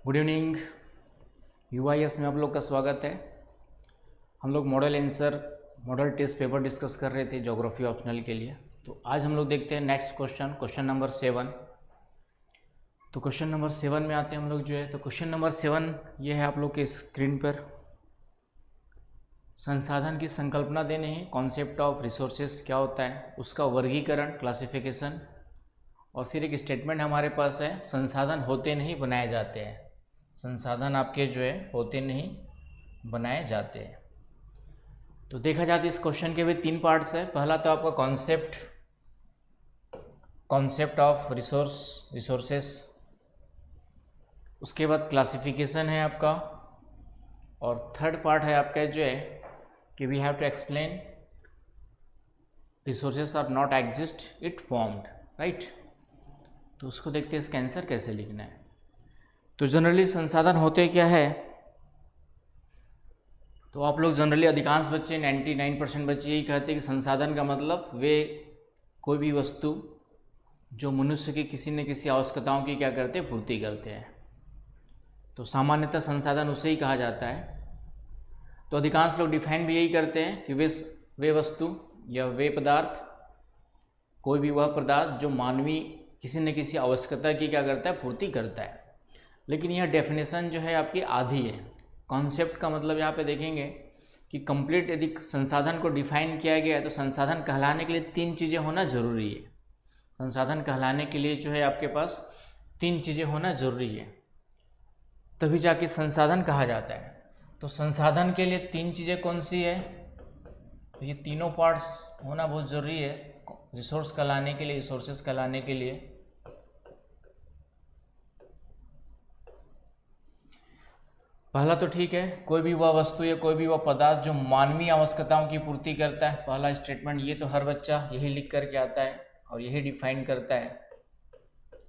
Good evening. यूआईएस में आप लोग का स्वागत है। हम लोग model answer model test paper discuss कर रहे थे ज्योग्राफी ऑप्शनल के लिए। तो आज हम लोग देखते हैं नेक्स्ट क्वेश्चन नंबर 7। तो क्वेश्चन नंबर 7 में आते हैं हम लोग जो है। तो क्वेश्चन नंबर 7 ये है आप लोग के स्क्रीन पर। संसाधन की संकल्पना देने हैं, कॉन्सेप्ट ऑफ रिसोर्सेज क्या होता है, उसका वर्गीकरण क्लासिफिकेशन, और फिर एक स्टेटमेंट हमारे पास है, संसाधन होते नहीं बनाए जाते हैं। संसाधन आपके जो है होते नहीं बनाए जाते हैं। तो देखा जाए तो इस क्वेश्चन के भी 3 पार्ट्स है। पहला तो आपका कॉन्सेप्ट ऑफ रिसोर्सेस, उसके बाद क्लासिफिकेशन है आपका, और थर्ड पार्ट है आपका जो है कि we have to explain resources are not exist it formed, right. तो उसको देखते हैं इसका आंसर कैसे लिखना है। तो जनरली संसाधन होते क्या है, तो आप लोग जनरली अधिकांश बच्चे 99% बच्चे यही कहते हैं कि संसाधन का मतलब वे कोई भी वस्तु जो मनुष्य की किसी न किसी आवश्यकताओं की क्या करते हैं, पूर्ति करते हैं। तो सामान्यतः संसाधन उसे ही कहा जाता है। तो अधिकांश लोग डिफाइन भी यही करते हैं कि वे वस्तु या वे पदार्थ, कोई भी वह पदार्थ जो मानवीय किसी न किसी आवश्यकता की क्या करता है, पूर्ति करता है। लेकिन यह डेफिनेशन जो है आपकी आधी है। कॉन्सेप्ट का मतलब यहाँ पे देखेंगे कि कंप्लीट यदि संसाधन को डिफाइन किया गया है तो संसाधन कहलाने के लिए 3 चीज़ें होना जरूरी है। संसाधन कहलाने के लिए जो है आपके पास 3 चीज़ें होना जरूरी है, तभी जाके संसाधन कहा जाता है। तो संसाधन के लिए 3 चीज़ें कौन सी है, तो ये तीनों पार्ट्स होना बहुत ज़रूरी है रिसोर्स कहलाने के लिए, रिसोर्सेज कहलाने के लिए। पहला तो ठीक है, कोई भी वह वस्तु या कोई भी वह पदार्थ जो मानवीय आवश्यकताओं की पूर्ति करता है। पहला स्टेटमेंट ये तो हर बच्चा यही लिख करके आता है और यही डिफाइन करता है,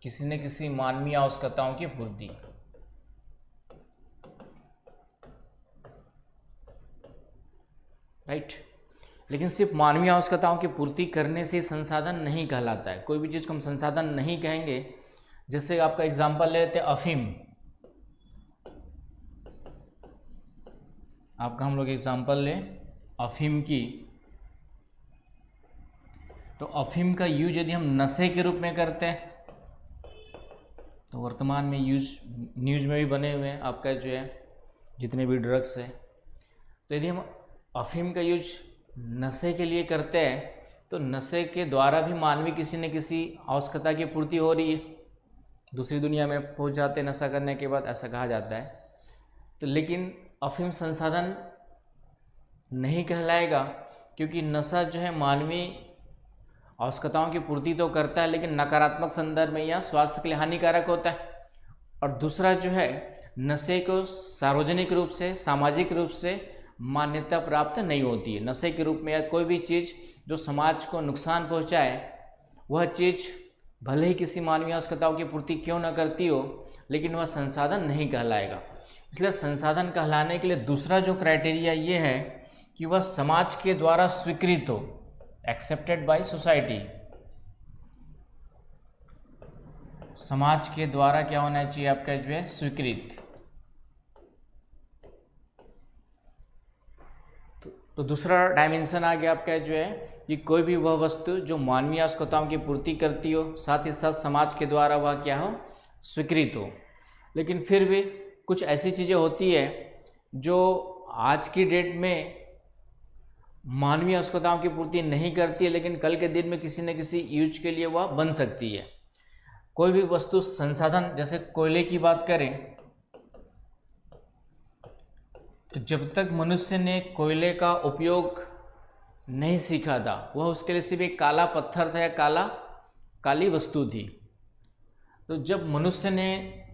किसी न किसी मानवीय आवश्यकताओं की पूर्ति। राइट। लेकिन सिर्फ मानवीय आवश्यकताओं की पूर्ति करने से संसाधन नहीं कहलाता है। कोई भी चीज़ को हम संसाधन नहीं कहेंगे। जैसे आपका एग्जाम्पल ले लेते हैं अफीम। आपका हम लोग एग्जाम्पल लें अफीम की, तो अफीम का यूज यदि हम नशे के रूप में करते हैं, तो वर्तमान में न्यूज में भी बने हुए हैं आपका जो है जितने भी ड्रग्स है। तो यदि हम अफीम का यूज नशे के लिए करते हैं तो नशे के द्वारा भी मानवीय किसी न किसी आवश्यकता की पूर्ति हो रही है। दूसरी दुनिया में पहुंच जाते हैं नशा करने के बाद, ऐसा कहा जाता है। तो लेकिन अफीम संसाधन नहीं कहलाएगा, क्योंकि नशा जो है मानवीय आवश्यकताओं की पूर्ति तो करता है लेकिन नकारात्मक संदर्भ में या स्वास्थ्य के लिए हानिकारक होता है। और दूसरा जो है नशे को सार्वजनिक रूप से, सामाजिक रूप से मान्यता प्राप्त नहीं होती है। नशे के रूप में या कोई भी चीज़ जो समाज को नुकसान पहुंचाए, वह चीज़ भले ही किसी मानवीय आवश्यकताओं की पूर्ति क्यों न करती हो, लेकिन वह संसाधन नहीं कहलाएगा। इसलिए संसाधन कहलाने के लिए दूसरा जो क्राइटेरिया ये है कि वह समाज के द्वारा स्वीकृत हो, एक्सेप्टेड बाय सोसाइटी। समाज के द्वारा क्या होना चाहिए आपका जो है, स्वीकृत। तो दूसरा डायमेंशन आ गया आपका जो है कि कोई भी वह वस्तु जो मानवीय आवश्यकताओं की पूर्ति करती हो, साथ ही साथ समाज के द्वारा वह क्या हो, स्वीकृत हो। लेकिन फिर भी कुछ ऐसी चीज़ें होती है जो आज की डेट में मानवीय आवश्यकताओं की पूर्ति नहीं करती है, लेकिन कल के दिन में किसी न किसी यूज के लिए वह बन सकती है। कोई भी वस्तु संसाधन, जैसे कोयले की बात करें तो जब तक मनुष्य ने कोयले का उपयोग नहीं सीखा था, वह उसके लिए सिर्फ एक काला पत्थर था या काली वस्तु थी। तो जब मनुष्य ने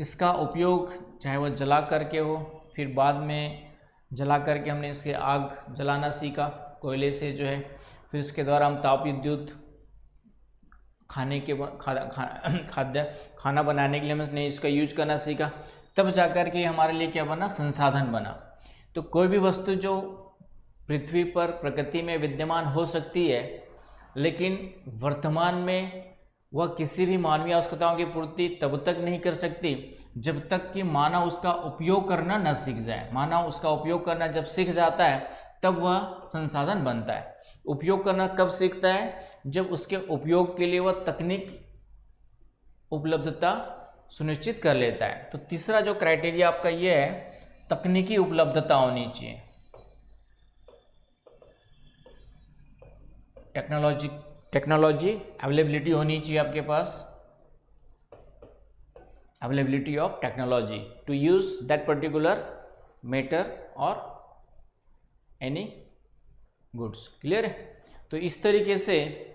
इसका उपयोग, चाहे वह जला करके हो, फिर बाद में जला करके हमने इसके आग जलाना सीखा कोयले से जो है, फिर इसके द्वारा हम ताप विद्युत खाना बनाने के लिए हमने इसका यूज करना सीखा, तब जाकर के हमारे लिए क्या बना, संसाधन बना। तो कोई भी वस्तु जो पृथ्वी पर प्रकृति में विद्यमान हो सकती है, लेकिन वर्तमान में वह किसी भी मानवीय आवश्यकताओं की पूर्ति तब तक नहीं कर सकती जब तक कि मानव उसका उपयोग करना न सीख जाए। मानव उसका उपयोग करना जब सीख जाता है तब वह संसाधन बनता है। उपयोग करना कब सीखता है? जब उसके उपयोग के लिए वह तकनीक उपलब्धता सुनिश्चित कर लेता है। तो तीसरा जो क्राइटेरिया आपका ये है, तकनीकी उपलब्धता होनी चाहिए। टेक्नोलॉजी अवेलेबिलिटी होनी चाहिए आपके पास, availability of technology to use that particular matter और एनी गुड्स। क्लियर है? तो इस तरीके से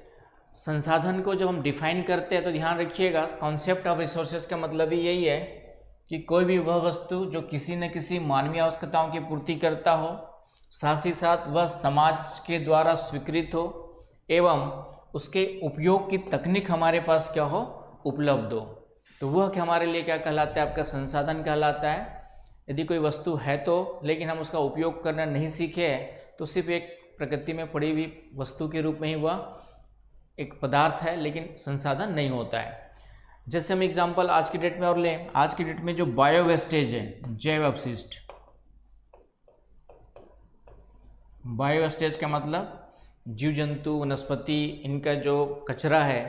संसाधन को जब हम डिफाइन करते हैं तो ध्यान रखिएगा, कॉन्सेप्ट ऑफ रिसोर्सेज का मतलब ही यही है कि कोई भी वह वस्तु जो किसी न किसी मानवीय आवश्यकताओं की पूर्ति करता हो, साथ ही साथ वह समाज के द्वारा स्वीकृत हो एवं उसके उपयोग की तकनीक हमारे पास क्या हो, उपलब्ध हो, तो वह क्या हमारे लिए क्या कहलाता है? आपका संसाधन कहलाता है। यदि कोई वस्तु है तो लेकिन हम उसका उपयोग करना नहीं सीखे हैं तो सिर्फ एक प्रकृति में पड़ी हुई वस्तु के रूप में ही वह एक पदार्थ है, लेकिन संसाधन नहीं होता है। जैसे हम एग्जांपल आज की डेट में और लें, आज की डेट में जो बायो वेस्टेज है, जैव अपशिष्ट, बायो वेस्टेज का मतलब जीव जंतु वनस्पति इनका जो कचरा है,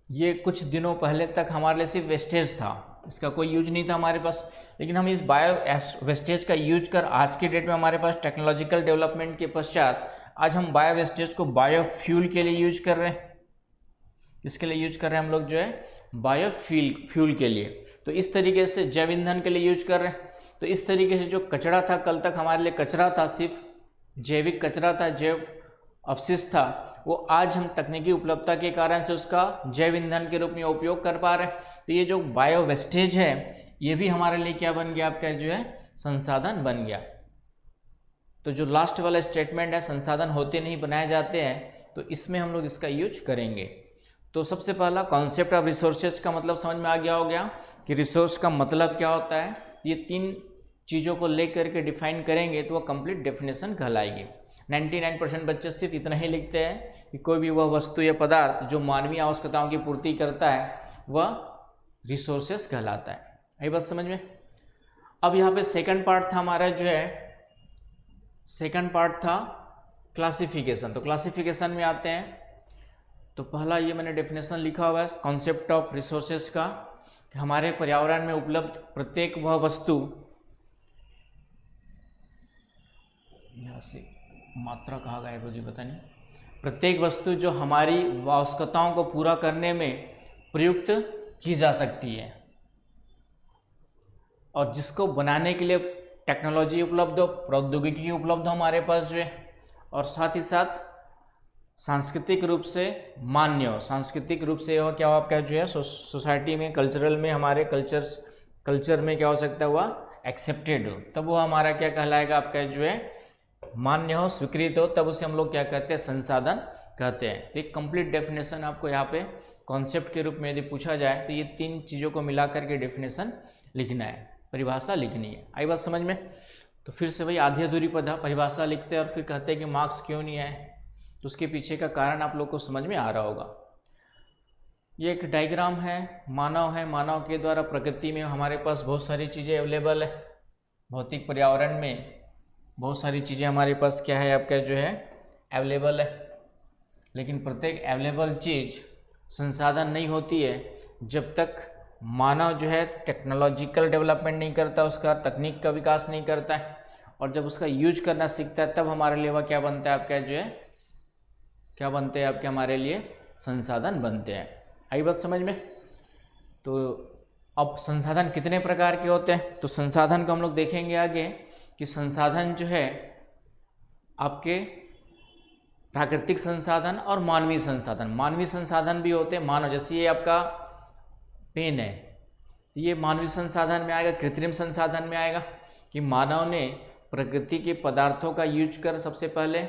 ये कुछ दिनों पहले तक हमारे लिए सिर्फ वेस्टेज था, इसका कोई यूज नहीं था हमारे पास। लेकिन हम इस बायो वेस्टेज का यूज कर आज के डेट में हमारे पास टेक्नोलॉजिकल डेवलपमेंट के पश्चात आज हम बायो वेस्टेज को बायो फ्यूल के लिए यूज कर रहे हैं। किसके लिए यूज कर रहे हैं हम लोग? जो है बायो फ्यूल के लिए। तो इस तरीके से जैव ईंधन के लिए यूज कर रहे हैं। तो इस तरीके से जो कचरा था, कल तक हमारे लिए कचरा था, सिर्फ जैविक कचरा था, जैव अपशिष्ट था, वो आज हम तकनीकी उपलब्धता के कारण से उसका जैव ईंधन के रूप में उपयोग कर पा रहे हैं। तो ये जो बायो वेस्टेज है ये भी हमारे लिए क्या बन गया? आपका जो है संसाधन बन गया। तो जो लास्ट वाला स्टेटमेंट है, संसाधन होते नहीं बनाए जाते हैं, तो इसमें हम लोग इसका यूज करेंगे। तो सबसे पहला कॉन्सेप्ट ऑफ रिसोर्सेज का मतलब समझ में आ गया हो गया कि रिसोर्स का मतलब क्या होता है। ये तीन चीज़ों को लेकर के डिफाइन करेंगे तो वह कंप्लीट डेफिनेशन कहलाएगी। 99% बच्चे सिर्फ इतना ही लिखते हैं कि कोई भी वह वस्तु या पदार्थ जो मानवीय आवश्यकताओं की पूर्ति करता है वह रिसोर्सेज कहलाता है। यही बात समझ में? अब यहाँ पे सेकंड पार्ट था हमारा, जो है सेकंड पार्ट था क्लासिफिकेशन। तो क्लासिफिकेशन में आते हैं। तो पहला ये मैंने डेफिनेशन लिखा हुआ है कॉन्सेप्ट ऑफ रिसोर्सेज का, कि हमारे पर्यावरण में उपलब्ध प्रत्येक वह वस्तु, यहाँ से मात्रा कहाँ गया है मुझे पता नहीं, प्रत्येक वस्तु जो हमारी आवश्यकताओं को पूरा करने में प्रयुक्त की जा सकती है और जिसको बनाने के लिए टेक्नोलॉजी उपलब्ध हो, प्रौद्योगिकी उपलब्ध हो हमारे पास जो है, और साथ ही साथ सांस्कृतिक रूप से मान्य हो। सांस्कृतिक रूप से हो क्या हो आपका जो है सोसाइटी में, कल्चरल में, हमारे कल्चर में क्या हो सकता है, वह एक्सेप्टेड हो, तब वो हमारा क्या कहलाएगा? आपका जो है मान्य हो, स्वीकृत हो, तब उसे हम लोग क्या कहते हैं? संसाधन कहते हैं। तो एक कंप्लीट डेफिनेशन आपको यहाँ पे कॉन्सेप्ट के रूप में यदि पूछा जाए तो ये तीन चीज़ों को मिला करके डेफिनेशन लिखना है, परिभाषा लिखनी है। आई बात समझ में? तो फिर से भाई आधी अधूरी परिभाषा लिखते हैं और फिर कहते हैं कि मार्क्स क्यों नहीं आए, तो उसके पीछे का कारण आप लोग को समझ में आ रहा होगा। ये एक डायग्राम है, मानव के द्वारा प्रकृति में हमारे पास बहुत सारी चीज़ें अवेलेबल है। भौतिक पर्यावरण में बहुत सारी चीज़ें हमारे पास क्या है? आपका जो है अवेलेबल है, लेकिन प्रत्येक अवेलेबल चीज़ संसाधन नहीं होती है जब तक मानव जो है टेक्नोलॉजिकल डेवलपमेंट नहीं करता, उसका तकनीक का विकास नहीं करता है, और जब उसका यूज करना सीखता है तब हमारे लिए वह क्या बनता है? आपका जो है क्या बनते हैं? आपके हमारे लिए संसाधन बनते हैं। आई बात समझ में? तो अब संसाधन कितने प्रकार के होते हैं? तो संसाधन को हम लोग देखेंगे आगे कि संसाधन जो है आपके प्राकृतिक संसाधन और मानवीय संसाधन। मानवीय संसाधन भी होते हैं, मानव, जैसे ये आपका पेन है, तो ये मानवीय संसाधन में आएगा, कृत्रिम संसाधन में आएगा कि मानव ने प्रकृति के पदार्थों का यूज कर सबसे पहले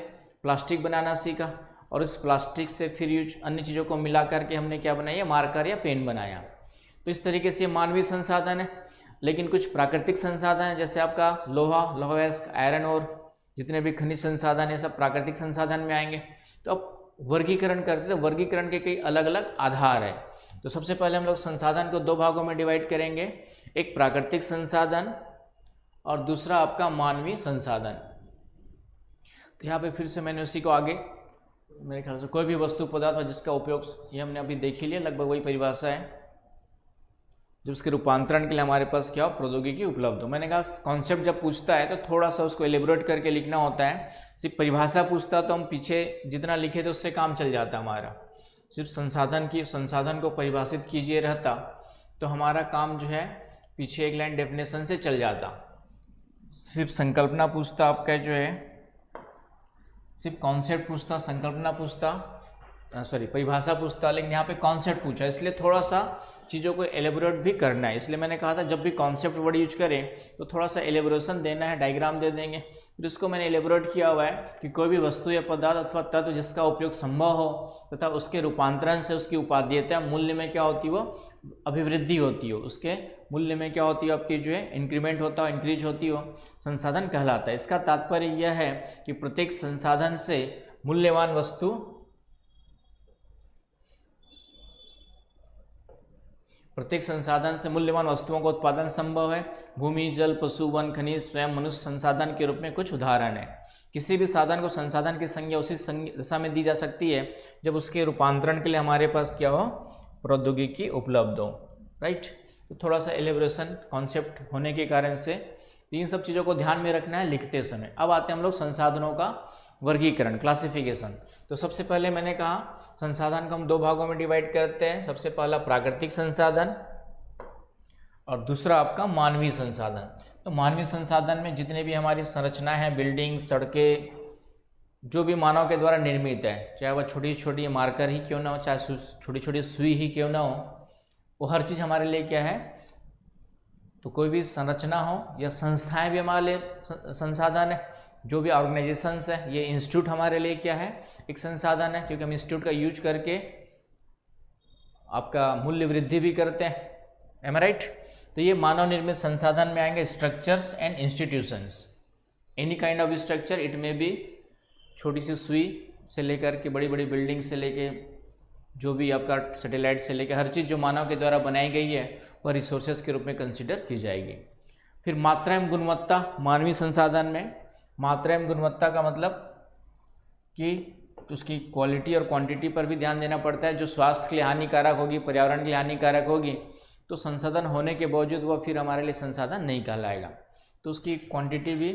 प्लास्टिक बनाना सीखा, और इस प्लास्टिक से फिर यूज अन्य चीज़ों को मिला करके हमने क्या बनाया? मार्कर या पेन बनाया। तो इस तरीके से मानवीय संसाधन है। लेकिन कुछ प्राकृतिक संसाधन है, जैसे आपका लोहा, आयरन और जितने भी खनिज संसाधन है सब प्राकृतिक संसाधन में आएंगे। तो अब वर्गीकरण करते हैं, तो वर्गीकरण के कई अलग अलग आधार है। तो सबसे पहले हम लोग संसाधन को दो भागों में डिवाइड करेंगे, एक प्राकृतिक संसाधन और दूसरा आपका मानवीय संसाधन। तो यहाँ पे फिर से मैंने उसी को आगे, मेरे ख्याल से कोई भी वस्तु पदार्थ हो जिसका उपयोग, ये हमने अभी देख ही लिया, लगभग वही परिभाषा है, जब उसके रूपांतरण के लिए हमारे पास क्या हो, प्रौद्योगिकी उपलब्ध हो। मैंने कहा कॉन्सेप्ट जब पूछता है तो थोड़ा सा उसको एलिब्रेट करके लिखना होता है। सिर्फ परिभाषा पूछता तो हम पीछे जितना लिखे थे उससे काम चल जाता हमारा। सिर्फ संसाधन को परिभाषित कीजिए रहता तो हमारा काम जो है पीछे एक लाइन डेफिनेशन से चल जाता। सिर्फ संकल्पना पूछता आपका जो है, सिर्फ कॉन्सेप्ट पूछता, संकल्पना पूछता, परिभाषा पूछता, लेकिन यहाँ पे कॉन्सेप्ट पूछा, इसलिए थोड़ा सा चीज़ों को एलेबोरेट भी करना है। इसलिए मैंने कहा था जब भी कॉन्सेप्ट वर्ड यूज करें तो थोड़ा सा एलेबोरेशन देना है, डायग्राम दे देंगे। फिर इसको मैंने एलेबोरेट किया हुआ है कि कोई भी वस्तु या पदार्थ अथवा तत्व जिसका उपयोग संभव हो तथा उसके रूपांतरण से उसकी उपादेयता मूल्य में क्या होती है, वो अभिवृद्धि होती हो, उसके मूल्य में क्या होती है, आपकी जो है इंक्रीमेंट होता हो, इंक्रीज होती हो, संसाधन कहलाता है। इसका तात्पर्य यह है कि प्रत्येक संसाधन से मूल्यवान वस्तु, प्रत्येक संसाधन से मूल्यवान वस्तुओं का उत्पादन संभव है। भूमि, जल, पशु, वन, खनिज स्वयं मनुष्य संसाधन के रूप में कुछ उदाहरण है। किसी भी साधन को संसाधन की संज्ञा उसी दशा में दी जा सकती है जब उसके रूपांतरण के लिए हमारे पास क्या हो, प्रौद्योगिकी उपलब्ध हो, राइट। तो थोड़ा सा एलिब्रेशन कॉन्सेप्ट होने के कारण से इन सब चीज़ों को ध्यान में रखना है लिखते समय। अब आते हैं हम लोग संसाधनों का वर्गीकरण, क्लासिफिकेशन। तो सबसे पहले मैंने कहा संसाधन को हम दो भागों में डिवाइड करते हैं। सबसे पहला प्राकृतिक संसाधन और दूसरा आपका मानवीय संसाधन। तो मानवीय संसाधन में जितने भी हमारी संरचनाएं हैं, बिल्डिंग, सड़कें, जो भी मानव के द्वारा निर्मित है, चाहे वह छोटी छोटी मार्कर ही क्यों ना हो, चाहे छोटी छोटी सुई ही क्यों ना हो, वो हर चीज़ हमारे लिए क्या है, तो कोई भी संरचना हो या संस्थाएं भी हमारे लिए संसाधन है। जो भी ऑर्गेनाइजेशंस है, ये इंस्टीट्यूट हमारे लिए क्या है, एक संसाधन है, क्योंकि हम इंस्टीट्यूट का यूज करके आपका मूल्य वृद्धि भी करते हैं, एम आई राइट। तो ये मानव निर्मित संसाधन में आएंगे structures and institutions. Any kind of structure, it में भी छोटी सी सुई से लेकर के बड़ी बड़ी बिल्डिंग से लेके जो भी आपका सैटेलाइट से लेकर हर चीज़ जो मानव के द्वारा बनाई गई है वह रिसोर्सेज के रूप में कंसिडर की जाएगी। फिर मात्रा एवं गुणवत्ता मानवीय संसाधन में, मात्रा एवं गुणवत्ता का मतलब कि उसकी क्वालिटी और क्वांटिटी पर भी ध्यान देना पड़ता है। जो स्वास्थ्य के लिए हानिकारक होगी, पर्यावरण के लिए हानिकारक होगी, तो संसाधन होने के बावजूद वह फिर हमारे लिए संसाधन नहीं कहलाएगा। तो उसकी क्वांटिटी भी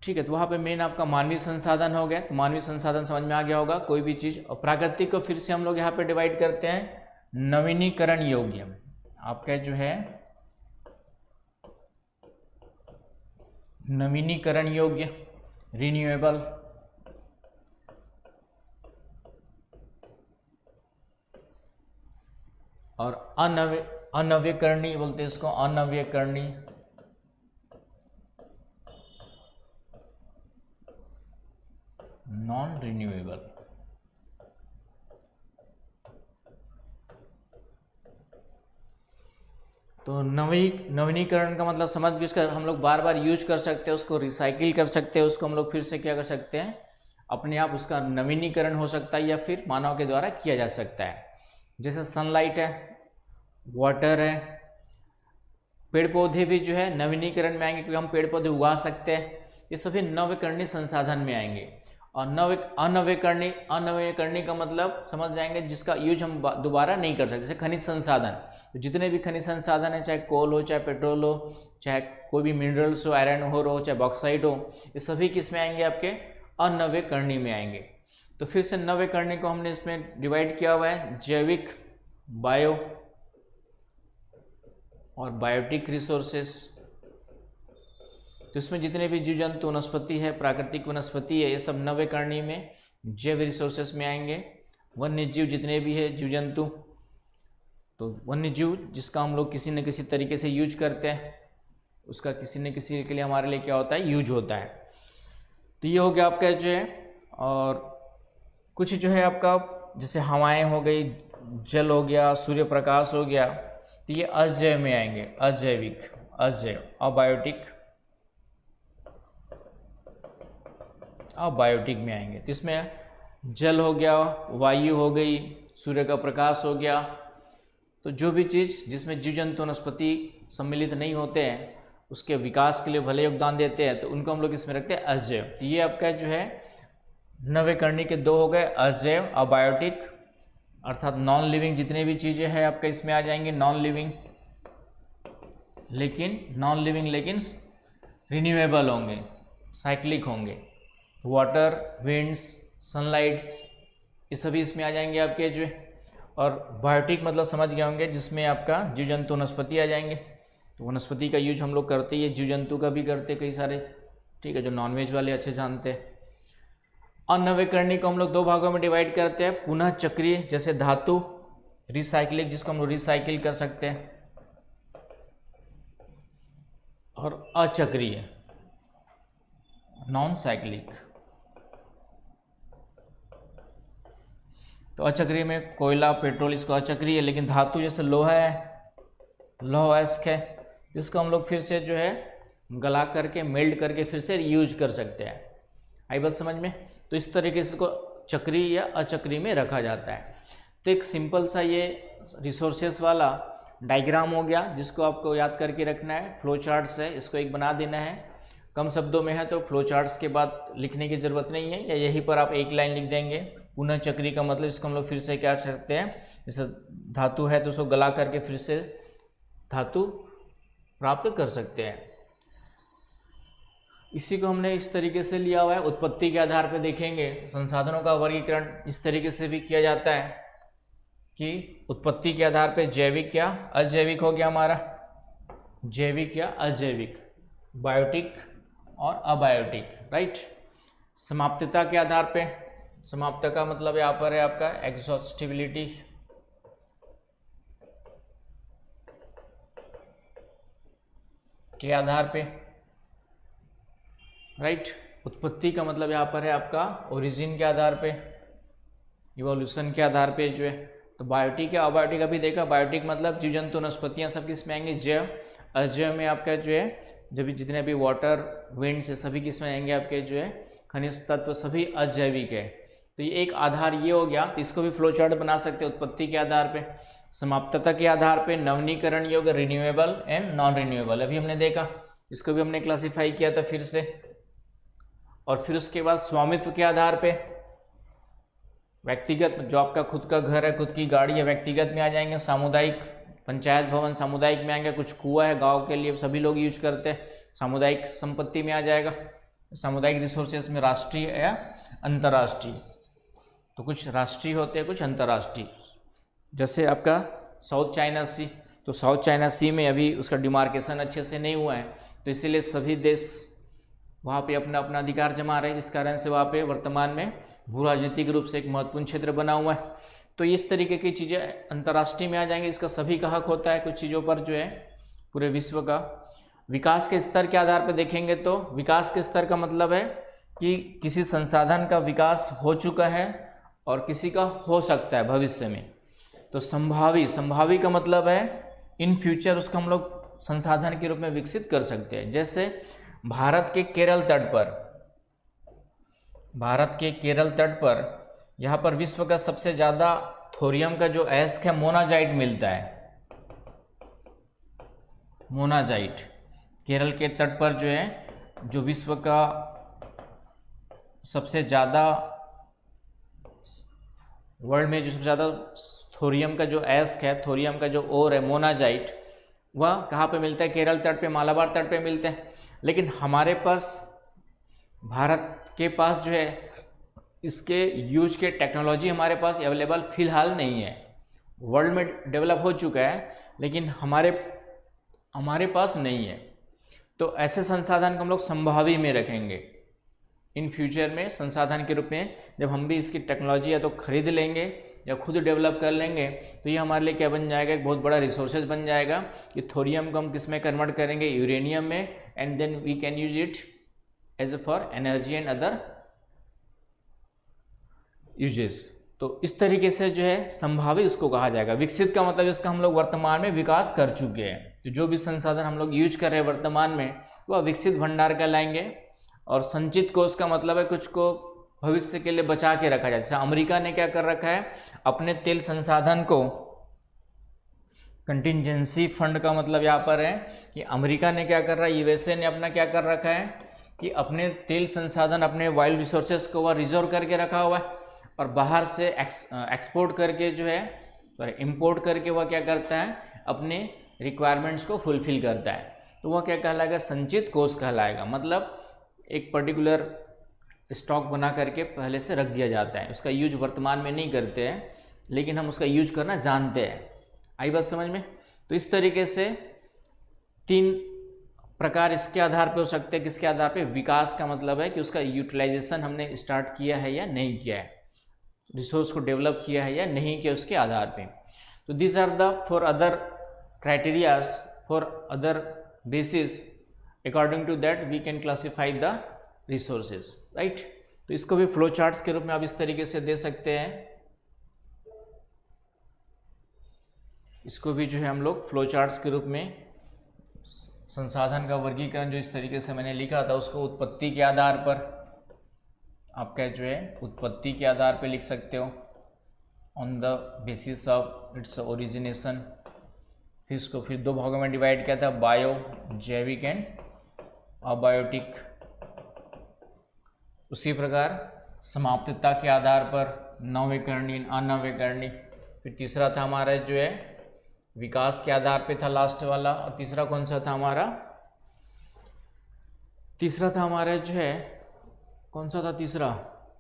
ठीक है। तो वहाँ पे मेन आपका मानवीय संसाधन हो गया। तो मानवीय संसाधन समझ में आ गया होगा, कोई भी चीज़। और प्राकृतिक को फिर से हम लोग यहाँ पे डिवाइड करते हैं नवीनीकरण योग्य, आपका जो है नवीनीकरण योग्य, रिन्यूएबल, और अनव्यकरणीय बोलते हैं इसको, अनव्यकरणीय, नॉन रिन्यूएबल। तो नवीनीकरण का मतलब समझ भी, उसका हम लोग बार बार यूज कर सकते हैं, उसको रिसाइकिल कर सकते हैं, उसको हम लोग फिर से क्या कर सकते हैं, अपने आप उसका नवीनीकरण हो सकता है या फिर मानव के द्वारा किया जा सकता है। जैसे सनलाइट है, वाटर है, पेड़ पौधे भी जो है नवीनीकरण में आएंगे क्योंकि हम पेड़ पौधे उगा सकते हैं। ये सभी नवीकरणीय संसाधन में आएंगे। और अनवीकरणीय का मतलब समझ जाएंगे जिसका यूज हम दोबारा नहीं कर सकते। जैसे खनिज संसाधन, तो जितने भी खनिज संसाधन है, चाहे कोल हो, चाहे पेट्रोल हो, चाहे कोई भी मिनरल्स हो, आयरन हो, चाहे बॉक्साइट हो, ये सभी किस में आएंगे, आपके अनवीकरणीय में आएंगे। तो फिर से नवीकरणीय को हमने इसमें डिवाइड किया हुआ है जैविक, बायो और बायोटिक रिसोर्सेस। तो इसमें जितने भी जीव जंतु, वनस्पति है, प्राकृतिक वनस्पति है, ये सब नवीकरणीय में जैव रिसोर्सेस में आएंगे। वन्य जीव जितने भी है जीव जंतु, तो वन्य जीव जिसका हम लोग किसी न किसी तरीके से यूज करते हैं, उसका किसी न किसी के लिए हमारे लिए क्या होता है, यूज होता है। तो ये हो गया आपका जो है। और कुछ जो है आपका जैसे हवाएं हो गई, जल हो गया, सूर्य प्रकाश हो गया, तो ये अजैव में आएंगे, अजैविक, अजैव, अबायोटिक, अबायोटिक में आएंगे। तो इसमें जल हो गया, वायु हो गई, सूर्य का प्रकाश हो गया। तो जो भी चीज़ जिसमें जीव जंतु वनस्पति सम्मिलित नहीं होते हैं उसके विकास के लिए भले योगदान देते हैं, तो उनको हम लोग इसमें रखते हैं अजैव। तो ये आपका जो है नवीकरणीय के दो हो गए, अजैव अबायोटिक, अर्थात नॉन लिविंग जितने भी चीज़ें हैं आपका इसमें आ जाएंगे, नॉन लिविंग लेकिन रिन्यूएबल होंगे, साइक्लिक होंगे। वाटर, विंड्स, सनलाइट्स, ये सभी इसमें आ जाएंगे आपके जो। और बायोटिक मतलब समझ गए होंगे, जिसमें आपका जीव जंतु वनस्पति आ जाएंगे। तो वनस्पति का यूज हम लोग करते ही, जीव जंतु का भी करते कई सारे, ठीक है, जो नॉनवेज वाले अच्छे जानते हैं। अनवीकरणीय को हम लोग दो भागों में डिवाइड करते हैं, पुनः चक्रीय जैसे धातु, रिसाइक्लिंग जिसको हम लोग रिसाइकिल कर सकते हैं, और अचक्रीय नॉन साइक्लिक। तो अचक्रीय में कोयला, पेट्रोल, इसको अचक्रीय है। लेकिन धातु जैसे लोहा है, लौह अयस्क है, जिसको हम लोग फिर से जो है गला करके मेल्ट करके फिर से यूज कर सकते हैं। आई बात समझ में? तो इस तरीके से इसको चक्रीय या अचक्रीय में रखा जाता है। तो एक सिंपल सा ये रिसोर्सेस वाला डायग्राम हो गया, जिसको आपको याद करके रखना है। फ्लो चार्ट्स है, इसको एक बना देना है, कम शब्दों में है तो फ्लो चार्ट्स के बाद लिखने की ज़रूरत नहीं है, या यहीं पर आप एक लाइन लिख देंगे। पुनः चक्री का मतलब इसको हम लोग फिर से क्या कर सकते हैं, जैसे धातु है तो उसको गला करके फिर से धातु प्राप्त कर सकते हैं। इसी को हमने इस तरीके से लिया हुआ है। उत्पत्ति के आधार पर देखेंगे, संसाधनों का वर्गीकरण इस तरीके से भी किया जाता है कि उत्पत्ति के आधार पर जैविक या अजैविक हो गया हमारा, जैविक या अजैविक, बायोटिक और अबायोटिक, राइट। समाप्तता के आधार पे, समाप्त का मतलब यहाँ पर है आपका एग्जॉस्टिबिलिटी, के आधार पे, राइट। उत्पत्ति का मतलब यहाँ पर है आपका ओरिजिन के आधार पे, इवोल्यूशन के आधार पे जो है। तो बायोटिक या अबायोटिक अभी देखा, बायोटिक मतलब जीव जंतु वनस्पतियाँ सब किसमें आएंगे, जैव। अजैव में आपका जो है जब भी जितने भी वाटर, विंड से सभी किसमें आएंगे आपके जो है खनिज तत्व, सभी अजैविक है। तो ये एक आधार ये हो गया, तो इसको भी फ्लो चार्ट बना सकते हैं उत्पत्ति के आधार पे। समाप्तता के आधार पे नवीनीकरण योग्य, रिन्यूएबल एंड नॉन रिन्यूएबल, अभी हमने देखा, इसको भी हमने क्लासीफाई किया था फिर से। और फिर उसके बाद स्वामित्व के आधार पे व्यक्तिगत, जो आपका खुद का घर है, खुद की गाड़ी है, व्यक्तिगत में आ जाएंगे। सामुदायिक, पंचायत भवन सामुदायिक में आएंगे। कुछ कुआं है गांव के लिए, सभी लोग यूज करते हैं, सामुदायिक संपत्ति में आ जाएगा। सामुदायिक रिसोर्सेस में राष्ट्रीय या अंतर्राष्ट्रीय, तो कुछ राष्ट्रीय होते हैं, कुछ अंतर्राष्ट्रीय। जैसे आपका साउथ चाइना सी, तो साउथ चाइना सी में अभी उसका डिमार्केशन अच्छे से नहीं हुआ है, तो इसीलिए सभी देश वहाँ पे अपना अपना अधिकार जमा रहे, इस कारण से वहाँ पे वर्तमान में भू राजनीतिक रूप से एक महत्वपूर्ण क्षेत्र बना हुआ है। तो इस तरीके की चीज़ें अंतर्राष्ट्रीय में आ जाएंगी, इसका सभी का हक होता है कुछ चीज़ों पर जो है पूरे विश्व का। विकास के स्तर के आधार पर देखेंगे तो विकास के स्तर का मतलब है कि किसी संसाधन का विकास हो चुका है और किसी का हो सकता है भविष्य में। तो संभावी का मतलब है इन फ्यूचर, उसको हम लोग संसाधन के रूप में विकसित कर सकते हैं। जैसे भारत के केरल तट पर यहाँ पर विश्व का सबसे ज़्यादा थोरियम का जो अयस्क है मोनाजाइट मिलता है। मोनाजाइट केरल के तट पर जो है, जो विश्व का सबसे ज़्यादा, वर्ल्ड में जो सबसे ज़्यादा थोरियम का जो अयस्क है, थोरियम का जो ओर है मोनाजाइट, वह कहाँ पे मिलता है, केरल तट पे, मालाबार तट पे मिलते हैं। लेकिन हमारे पास, भारत के पास जो है इसके यूज के टेक्नोलॉजी हमारे पास अवेलेबल फ़िलहाल नहीं है। वर्ल्ड में डेवलप हो चुका है लेकिन हमारे पास नहीं है। तो ऐसे संसाधन को हम लोग संभावी में रखेंगे। इन फ्यूचर में संसाधन के रूप में जब हम भी इसकी टेक्नोलॉजी या तो खरीद लेंगे या खुद डेवलप कर लेंगे, तो ये हमारे लिए क्या बन जाएगा, एक बहुत बड़ा रिसोर्सेज बन जाएगा कि थोरियम को हम किस में कन्वर्ट करेंगे, यूरेनियम में, and then we can use it as for energy and other uses. तो इस तरीके से जो है संभावित उसको कहा जाएगा। विकसित का मतलब इसका हम लोग वर्तमान में विकास कर चुके हैं। तो जो भी संसाधन हम लोग यूज कर रहे हैं वर्तमान में, वह विकसित भंडार कहलाएंगे। और संचित कोष का मतलब है कुछ को भविष्य के लिए बचा के रखा जाए। जैसे अमेरिका ने क्या कर रखा है, अपने तेल संसाधन को, कंटिजेंसी फंड का मतलब यहाँ पर है कि अमेरिका ने क्या कर रहा है, यूएसए ने अपना क्या कर रखा है कि अपने तेल संसाधन, अपने वाइल्ड रिसोर्सेज को वह रिजर्व करके रखा हुआ है और बाहर से एक्सपोर्ट करके जो है, सॉरी इंपोर्ट करके वह क्या करता है, अपने रिक्वायरमेंट्स को फुलफिल करता है। तो वह क्या कहलाएगा, संचित कोष कहलाएगा। मतलब एक पर्टिकुलर स्टॉक बना करके पहले से रख दिया जाता है, उसका यूज वर्तमान में नहीं करते हैं लेकिन हम उसका यूज करना जानते हैं। आई बात समझ में? तो इस तरीके से 3 प्रकार इसके आधार पे हो सकते हैं। किसके आधार पे? विकास का मतलब है कि उसका यूटिलाइजेशन हमने स्टार्ट किया है या नहीं किया है, रिसोर्स को डेवलप किया है या नहीं किया, उसके आधार पे। तो this are the for other criterias for other basis, according to that we can classify the resources, right. तो इसको भी फ्लो चार्ट्स के रूप में आप इस तरीके से दे सकते हैं। इसको भी जो है हम लोग फ्लो चार्ट्स के रूप में, संसाधन का वर्गीकरण जो इस तरीके से मैंने लिखा था उसको उत्पत्ति के आधार पर, आपका जो है उत्पत्ति के आधार पे लिख सकते हो, on the basis of its origination. फिर इसको फिर 2 भागों में डिवाइड किया था, बायो, जैविक एंड अबायोटिक। उसी प्रकार समाप्तता के आधार पर नवविकरणीय, अनवविकरणीय। फिर तीसरा था हमारा जो है विकास के आधार पे था लास्ट वाला। और तीसरा कौन सा था हमारा? तीसरा था हमारा जो है, कौन सा था तीसरा?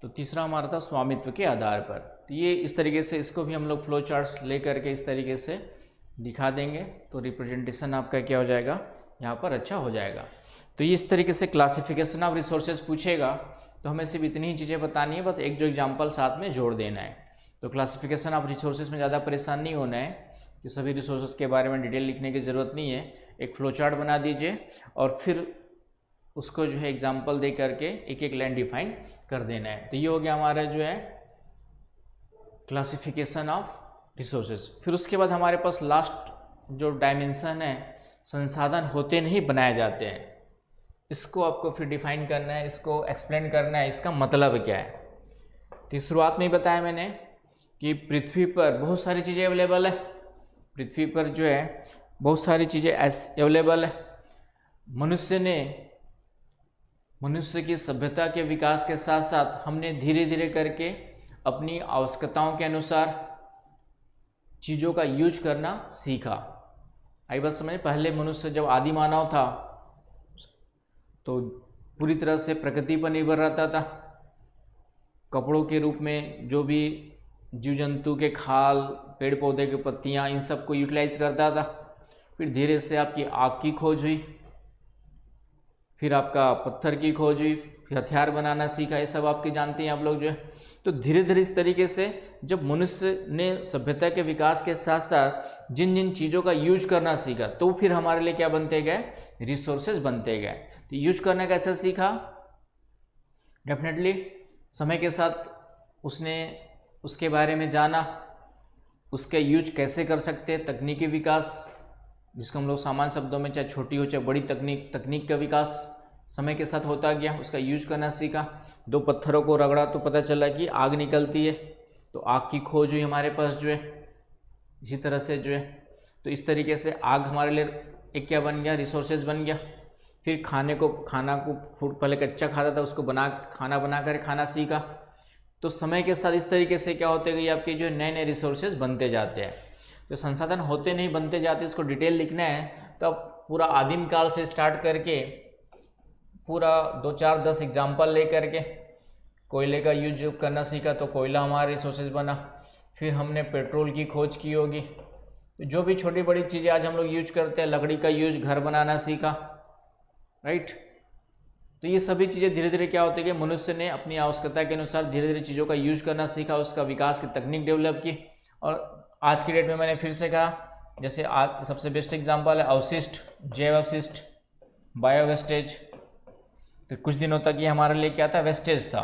तो तीसरा हमारा था स्वामित्व के आधार पर। तो ये इस तरीके से इसको भी हम लोग फ्लो चार्ट्स ले करके इस तरीके से दिखा देंगे तो रिप्रेजेंटेशन आपका क्या हो जाएगा, यहाँ पर अच्छा हो जाएगा। तो ये इस तरीके से क्लासिफिकेशन ऑफ रिसोर्सेज पूछेगा तो हमें सिर्फ इतनी ही चीज़ें बतानी है, बस एक जो एग्जाम्पल साथ में जोड़ देना है। तो क्लासिफिकेशन ऑफ रिसोर्सेज में ज़्यादा परेशान नहीं होना है कि सभी रिसोर्सेज के बारे में डिटेल लिखने की ज़रूरत नहीं है। एक फ्लो चार्ट बना दीजिए और फिर उसको जो है एग्जाम्पल दे करके एक एक लाइन डिफाइन कर देना है। तो ये हो गया हमारा जो है क्लासिफिकेशन ऑफ रिसोर्सेज। फिर उसके बाद हमारे पास लास्ट जो डायमेंशन है, संसाधन होते नहीं बनाए जाते हैं, इसको आपको फिर डिफाइन करना है, इसको एक्सप्लेन करना है, इसका मतलब क्या है। तो शुरुआत में ही बताया मैंने कि पृथ्वी पर बहुत सारी चीज़ें अवेलेबल है, पृथ्वी पर जो है बहुत सारी चीज़ें अवेलेबल है। मनुष्य की सभ्यता के विकास के साथ साथ हमने धीरे धीरे करके अपनी आवश्यकताओं के अनुसार चीज़ों का यूज करना सीखा। आई बात समझ? पहले मनुष्य जब आदि मानव था तो पूरी तरह से प्रकृति पर निर्भर रहता था। कपड़ों के रूप में जो भी जीव जंतु के खाल, पेड़ पौधे की पत्तियां, इन सब को यूटिलाइज करता था। फिर धीरे से आपकी आग की खोज हुई, फिर आपका पत्थर की खोज हुई, फिर हथियार बनाना सीखा। ये सब आपके जानते हैं आप लोग जो है। तो धीरे धीरे इस तरीके से जब मनुष्य ने सभ्यता के विकास के साथ साथ जिन जिन चीज़ों का यूज करना सीखा तो फिर हमारे लिए क्या बनते गए, रिसोर्सेज बनते गए। तो यूज करना कैसे सीखा? डेफिनेटली समय के साथ उसने उसके बारे में जाना, उसके यूज कैसे कर सकते हैं, तकनीकी विकास जिसको हम लोग सामान्य शब्दों में चाहे छोटी हो चाहे बड़ी तकनीक का विकास समय के साथ होता गया, उसका यूज करना सीखा। 2 पत्थरों को रगड़ा तो पता चला कि आग निकलती है, तो आग की खोज हुई हमारे पास जो है। इसी तरह से जो है तो इस तरीके से आग हमारे लिए एक क्या बन गया, रिसोर्सेज बन गया। फिर खाना को फूड पहले कच्चा खाता था, उसको खाना बना कर खाना सीखा। तो समय के साथ इस तरीके से क्या होते गए, आपके जो नए नए रिसोर्सेज बनते जाते हैं। जो संसाधन होते नहीं बनते जाते, इसको डिटेल लिखना है तो पूरा आदिम काल से स्टार्ट करके पूरा 2, 4, 10 एग्जाम्पल ले करके कोयले का यूज करना सीखा तो कोयला हमारा रिसोर्सेज बना। फिर हमने पेट्रोल की खोज की होगी। तो जो भी छोटी बड़ी चीज़ें आज हम लोग यूज करते हैं, लकड़ी का यूज, घर बनाना सीखा, राइट। तो ये सभी चीज़ें धीरे धीरे क्या होती है, मनुष्य ने अपनी आवश्यकता के अनुसार धीरे धीरे चीज़ों का यूज करना सीखा, उसका विकास की तकनीक डेवलप की। और आज की डेट में मैंने फिर से कहा, जैसे आज सबसे बेस्ट एग्जांपल है अवशिष्ट, जैव अवशिष्ट, बायो वेस्टेज। तो कुछ दिनों तक ये हमारे लिए क्या था, वेस्टेज था,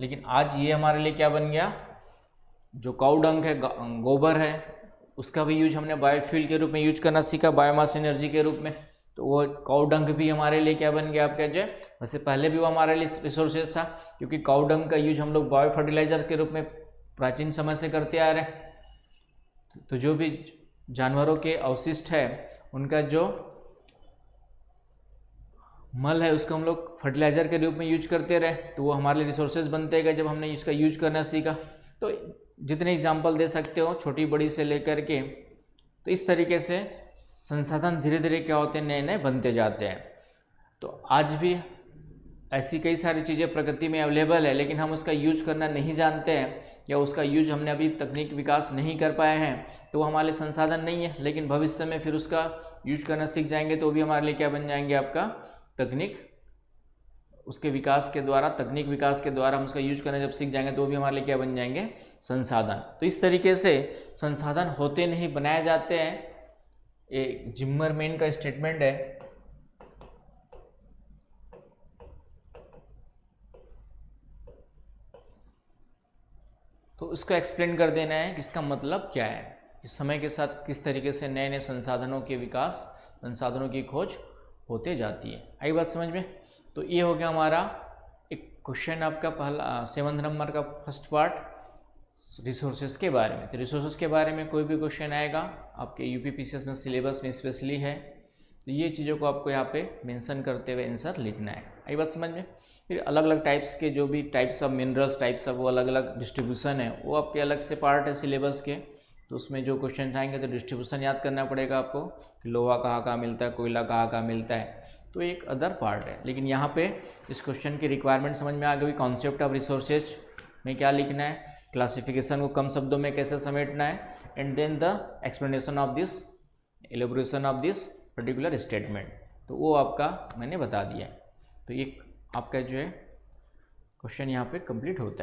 लेकिन आज ये हमारे लिए क्या बन गया, जो काऊ डंग है, गोबर है, उसका भी यूज हमने बायोफ्यूल के रूप में यूज करना सीखा, बायोमास एनर्जी के रूप में। तो वो काऊ डंग भी हमारे लिए क्या बन गया आपका जो है, वैसे पहले भी वो हमारे लिए रिसोर्सेज था, क्योंकि काऊ डंग का यूज हम लोग बायो फर्टिलाइजर के रूप में प्राचीन समय से करते आ रहे हैं। तो जो भी जानवरों के अवशिष्ट है उनका जो मल है उसको हम लोग फर्टिलाइजर के रूप में यूज करते रहे, तो वो हमारे लिए रिसोर्सेज बनते गए जब हमने इसका यूज करना सीखा। तो जितने एग्जाम्पल दे सकते हो छोटी बड़ी से लेकर के, तो इस तरीके से संसाधन धीरे धीरे क्या होते हैं, नए नए बनते जाते हैं। तो आज भी ऐसी कई सारी चीज़ें प्रकृति में अवेलेबल है, लेकिन हम उसका यूज करना नहीं जानते हैं या उसका यूज हमने अभी तकनीक विकास नहीं कर पाए हैं, तो वो हमारे लिए संसाधन नहीं है। लेकिन भविष्य में फिर उसका यूज करना सीख जाएंगे तो भी हमारे लिए क्या बन जाएंगे, आपका तकनीक उसके विकास के द्वारा, तकनीक विकास के द्वारा हम उसका यूज करना जब सीख जाएंगे तो भी हमारे लिए क्या बन जाएंगे, संसाधन। तो इस तरीके से संसाधन होते नहीं बनाए जाते हैं। एक जिम्मरमैन का स्टेटमेंट है, तो उसको एक्सप्लेन कर देना है कि इसका मतलब क्या है, इस समय के साथ किस तरीके से नए नए संसाधनों के विकास, संसाधनों की खोज होते जाती है। आई बात समझ में? तो ये हो गया हमारा एक क्वेश्चन, आपका पहला 7 नंबर का फर्स्ट पार्ट रिसोर्सेज के बारे में। तो रिसोर्सेज के बारे में कोई भी क्वेश्चन आएगा आपके यूपीपीसीएस में सिलेबस में स्पेशली है, तो ये चीज़ों को आपको यहाँ पे मेंशन करते हुए आंसर लिखना है। आई बात समझ में? फिर अलग अलग टाइप्स के जो भी types of minerals, types of वो अलग अलग डिस्ट्रीब्यूशन है, वो आपके अलग से पार्ट है सिलेबस के। तो उसमें जो क्वेश्चन आएंगे तो डिस्ट्रीब्यूशन याद करना पड़ेगा आपको कि लोहा कहाँ कहाँ मिलता है, कोयला कहाँ कहाँ मिलता है, तो एक अदर पार्ट है। लेकिन यहाँ पे इस क्वेश्चन की रिक्वायरमेंट समझ में आ गई, कॉन्सेप्ट ऑफ रिसोर्सेज में क्या लिखना है, क्लासिफिकेशन को कम शब्दों में कैसे समेटना है, and then the explanation of this, elaboration of this particular statement, तो वो आपका मैंने बता दिया है। तो ये आपका जो है क्वेश्चन यहाँ पे कंप्लीट होता है।